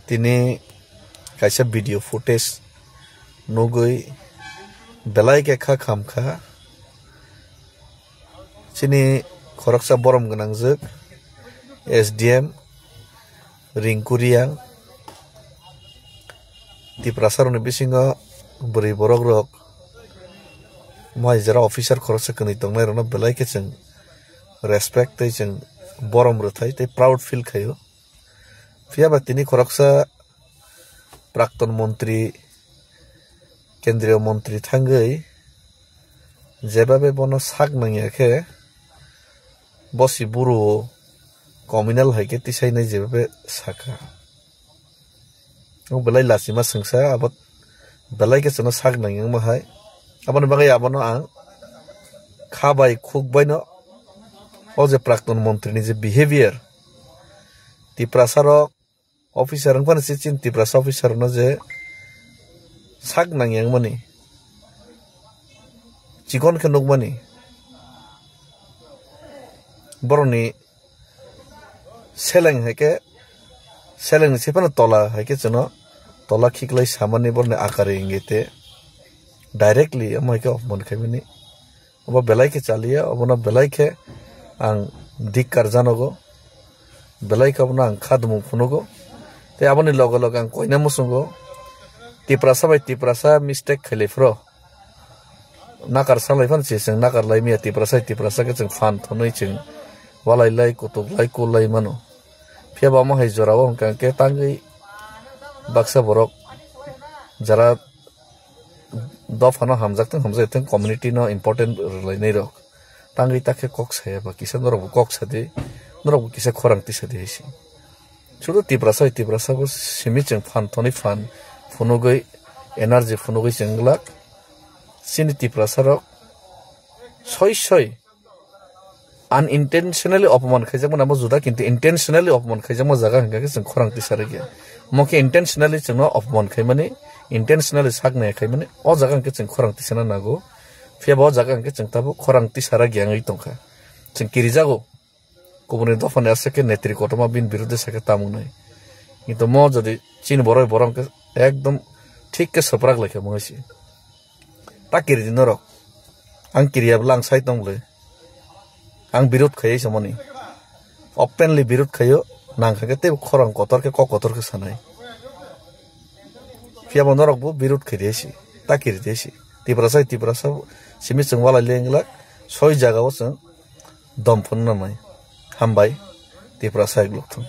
তিনি kaisa video footage nugui belai ke khamkha chini khoroksa borom gnangjak SDM Ringkuriang di prasaroni bisingo buri borok rok mai jara officer khoroksa kni tongnai rokno belai ke cheng respect tei cheng borom ruthai tei proud feel khayo phiaba tini khoroksa প্রাক্তন মন্ত্রী কেন্দ্রীয় মন্ত্রী থাঙ্গই যেভাবে বন সাক নাঙিয়াখে বসি বুড়ো communal হাইকে তিসাইনাই যেভাবে সাকা বেলাই লাসিমা সংসা আবাদ বেলাইকে চনো সাক নাঙিয়াং মাহাই আবান বাগাই আবানো আং খাবাই খুকবাই ন ও যে প্রাক্তন মন্ত্রীনি যে behaviour তিপ্রাসারক officer ang pan si cinti pras officer no je sak nang yang mani cikon ke nuk mani boroni seleng heke seleng se pan tola heke chano tola khiklai samani borne akare ingete directly amai ke mon khamini oba belai ke chalia obona belai ke ang dikkar janogo belai ke obona ang khadmu phunogo te aboni logo logo ang koina musungo tiprasa bai tiprasa mistake khalifro nakar salai fan cheng nakar lai mi tiprasa ke cheng fan thonoi cheng walai lai kutuk lai kulai mano phiaba ma hai jorawo kan ke tangai baksa borok jara dofano hamjakteng hamjaiteng community no important lai nei rok tangai takhe kok saya ba kisa norok kok sade norok kisa khorang ti sade hisi শুধু তিপ্রাসা বো সিমি চেং ফান থনি ফান ফুনুগৈ energy ফুনুগৈ চেংলাক সিনি তিপ্রাসারক সই unintentionally অপমান খাইজামো নামো জুদা কিন্তু intentionally অপমান খাইজামো জায়গা হংগাকে চেং খরাং তিসারে গিয়া মকে ইনটেনশনালি চেং অপমান খাই মানে ইনটেনশনালি সাগনায় খাই মানে অ জায়গা হংকে চেং খরাং তিসানা নাগো ফেবা জায়গা হংকে চেং তাবো খরাং তিসারা গিয়া ngই tongkha চেং কিরিজাগো Kubuni dofan asake netri kotoma bin birude sake tamunai. Itu mo jadi chin boroi borong ke ekdom ঠিক ke saprak lekhe mongsi. Takir dinorok. Ang kiriya blang sai tongle. Ang birut khaye samani. Openly birut khayo nang khake te khorang kotor ke kotor ke sanai. Fia bonorok bu birut khiresi. Takir desi. Tiprasa simi chungwala lengla soi jaga wo chung dom phun namai. Hambai tiprasa iglok thung